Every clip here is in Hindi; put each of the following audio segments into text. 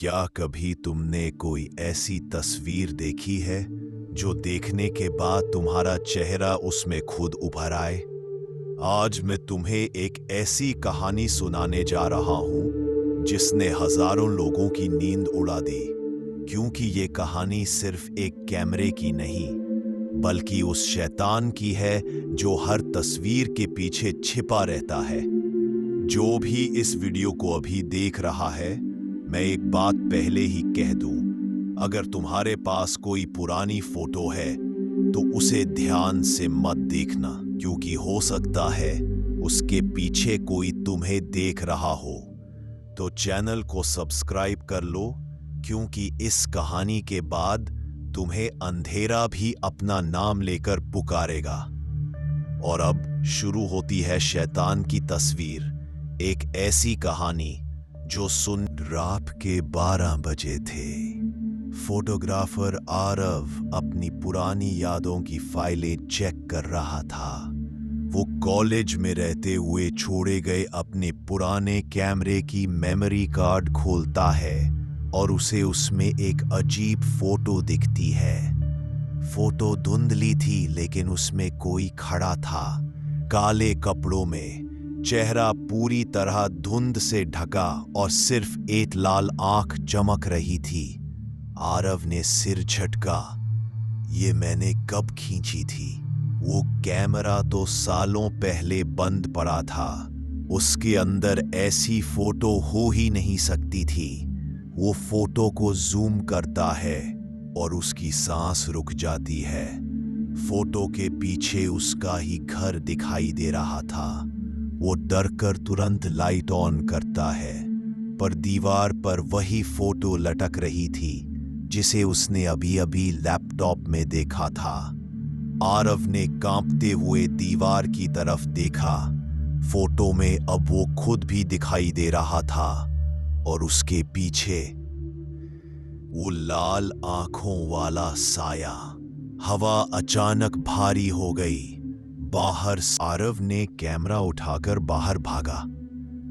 क्या कभी तुमने कोई ऐसी तस्वीर देखी है जो देखने के बाद तुम्हारा चेहरा उसमें खुद उभर आए? आज मैं तुम्हें एक ऐसी कहानी सुनाने जा रहा हूं जिसने हजारों लोगों की नींद उड़ा दी, क्योंकि ये कहानी सिर्फ एक कैमरे की नहीं, बल्कि उस शैतान की है जो हर तस्वीर के पीछे छिपा रहता है। जो भी इस वीडियो को अभी देख रहा है, मैं एक बात पहले ही कह दूं, अगर तुम्हारे पास कोई पुरानी फोटो है तो उसे ध्यान से मत देखना, क्योंकि हो सकता है उसके पीछे कोई तुम्हें देख रहा हो। तो चैनल को सब्सक्राइब कर लो, क्योंकि इस कहानी के बाद तुम्हें अंधेरा भी अपना नाम लेकर पुकारेगा। और अब शुरू होती है शैतान की तस्वीर, एक ऐसी कहानी जो सुन रात के 12 बजे थे। फोटोग्राफर आरव अपनी पुरानी यादों की फाइलें चेक कर रहा था। वो कॉलेज में रहते हुए छोड़े गए अपने पुराने कैमरे की मेमोरी कार्ड खोलता है और उसे उसमें एक अजीब फोटो दिखती है। फोटो धुंधली थी, लेकिन उसमें कोई खड़ा था, काले कपड़ों में, चेहरा पूरी तरह धुंध से ढका और सिर्फ एक लाल आंख चमक रही थी। आरव ने सिर झटका। ये मैंने कब खींची थी? वो कैमरा तो सालों पहले बंद पड़ा था। उसके अंदर ऐसी फोटो हो ही नहीं सकती थी। वो फोटो को जूम करता है और उसकी सांस रुक जाती है। फोटो के पीछे उसका ही घर दिखाई दे रहा था। वो डर कर तुरंत लाइट ऑन करता है, पर दीवार पर वही फोटो लटक रही थी जिसे उसने अभी अभी लैपटॉप में देखा था। आरव ने कांपते हुए दीवार की तरफ देखा। फोटो में अब वो खुद भी दिखाई दे रहा था और उसके पीछे वो लाल आंखों वाला साया। हवा अचानक भारी हो गई। बाहर आरव ने कैमरा उठाकर बाहर भागा,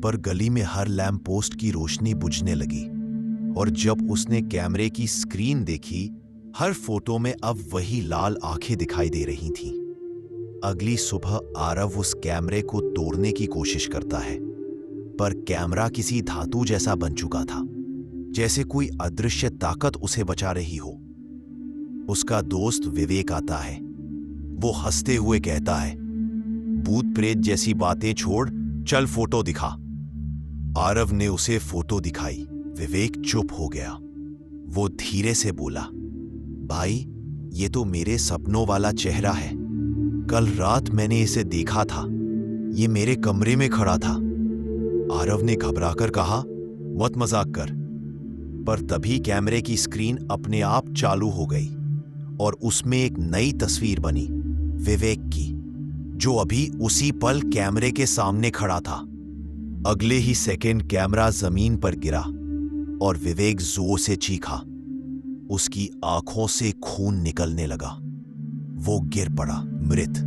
पर गली में हर लैंप पोस्ट की रोशनी बुझने लगी। और जब उसने कैमरे की स्क्रीन देखी, हर फोटो में अब वही लाल आंखें दिखाई दे रही थीं। अगली सुबह आरव उस कैमरे को तोड़ने की कोशिश करता है, पर कैमरा किसी धातु जैसा बन चुका था, जैसे कोई अदृश्य ताकत उसे बचा रही हो। उसका दोस्त विवेक आता है। वो हंसते हुए कहता है, भूत प्रेत जैसी बातें छोड़, चल फोटो दिखा। आरव ने उसे फोटो दिखाई। विवेक चुप हो गया। वो धीरे से बोला, भाई, ये तो मेरे सपनों वाला चेहरा है। कल रात मैंने इसे देखा था। ये मेरे कमरे में खड़ा था। आरव ने घबराकर कहा, मत मजाक कर। पर तभी कैमरे की स्क्रीन अपने आप चालू हो गई और उसमें एक नई तस्वीर बनी, विवेक की, जो अभी उसी पल कैमरे के सामने खड़ा था। अगले ही सेकंड कैमरा जमीन पर गिरा और विवेक जोर से चीखा। उसकी आंखों से खून निकलने लगा। वो गिर पड़ा मृत।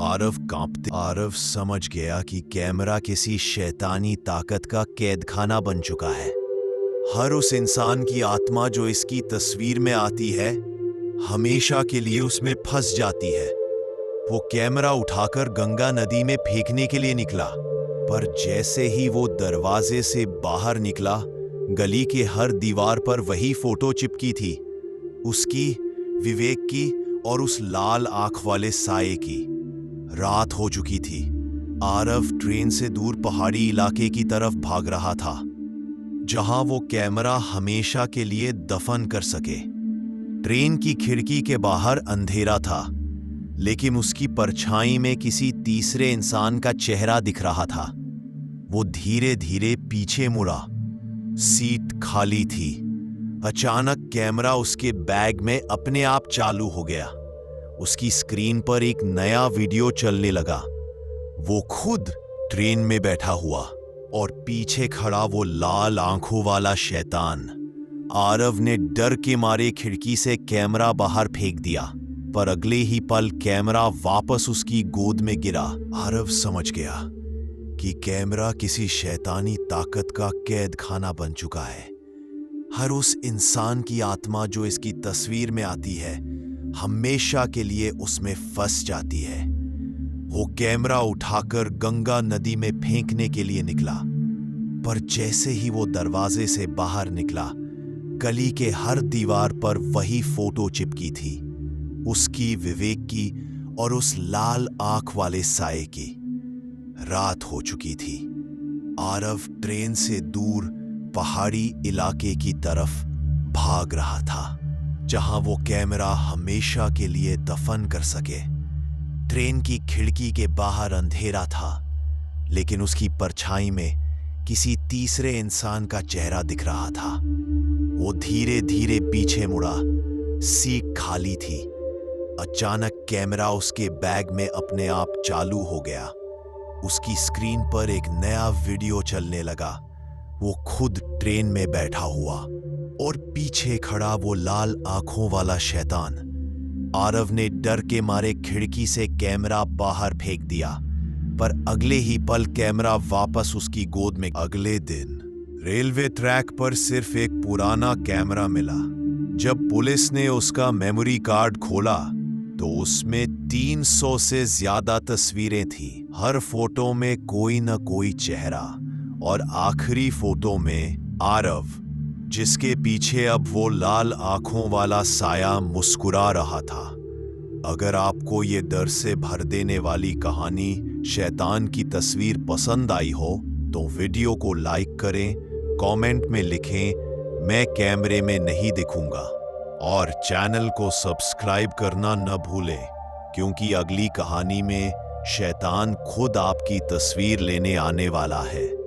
आरव समझ गया कि कैमरा किसी शैतानी ताकत का कैदखाना बन चुका है। हर उस इंसान की आत्मा जो इसकी तस्वीर में आती है, हमेशा के लिए उसमें फंस जाती है। वो कैमरा उठाकर गंगा नदी में फेंकने के लिए निकला, पर जैसे ही वो दरवाजे से बाहर निकला, गली के हर दीवार पर वही फोटो चिपकी थी, उसकी, विवेक की और उस लाल आंख वाले साये की। रात हो चुकी थी। आरव ट्रेन से दूर पहाड़ी इलाके की तरफ भाग रहा था, जहां वो कैमरा हमेशा के लिए दफन कर सके। ट्रेन की खिड़की के बाहर अंधेरा था, लेकिन उसकी परछाई में किसी तीसरे इंसान का चेहरा दिख रहा था। वो धीरे धीरे पीछे मुड़ा। सीट खाली थी। अचानक कैमरा उसके बैग में अपने आप चालू हो गया। उसकी स्क्रीन पर एक नया वीडियो चलने लगा। वो खुद ट्रेन में बैठा हुआ और पीछे खड़ा वो लाल आंखों वाला शैतान। आरव ने डर के मारे खिड़की से कैमरा बाहर फेंक दिया, पर अगले ही पल कैमरा वापस उसकी गोद में गिरा। आरव समझ गया कि कैमरा किसी शैतानी ताकत का कैद खाना बन चुका है। हर उस इंसान की आत्मा जो इसकी तस्वीर में आती है हमेशा के लिए उसमें फंस जाती है। वो कैमरा उठाकर गंगा नदी में फेंकने के लिए निकला, पर जैसे ही वो दरवाजे से बाहर निकला, गली के हर दीवार पर वही फोटो चिपकी थी, उसकी, विवेक की और उस लाल आंख वाले साये की। रात हो चुकी थी। आरव ट्रेन से दूर पहाड़ी इलाके की तरफ भाग रहा था, जहां वो कैमरा हमेशा के लिए दफन कर सके। ट्रेन की खिड़की के बाहर अंधेरा था, लेकिन उसकी परछाई में किसी तीसरे इंसान का चेहरा दिख रहा था। वो धीरे धीरे पीछे मुड़ा। सीट खाली थी। अचानक कैमरा उसके बैग में अपने आप चालू हो गया। उसकी स्क्रीन पर एक नया वीडियो चलने लगा। वो खुद ट्रेन में बैठा हुआ और पीछे खड़ा वो लाल आंखों वाला शैतान। आरव ने डर के मारे खिड़की से कैमरा बाहर फेंक दिया, पर अगले ही पल कैमरा वापस उसकी गोद में। अगले दिन रेलवे ट्रैक पर सिर्फ एक पुराना कैमरा मिला। जब पुलिस ने उसका मेमोरी कार्ड खोला तो उसमें 300 से ज्यादा तस्वीरें थी। हर फोटो में कोई न कोई चेहरा, और आखिरी फोटो में आरव, जिसके पीछे अब वो लाल आंखों वाला साया मुस्कुरा रहा था। अगर आपको ये डर से भर देने वाली कहानी शैतान की तस्वीर पसंद आई हो तो वीडियो को लाइक करें, कमेंट में लिखें मैं कैमरे में नहीं दिखूंगा, और चैनल को सब्सक्राइब करना न भूलें, क्योंकि अगली कहानी में शैतान खुद आपकी तस्वीर लेने आने वाला है।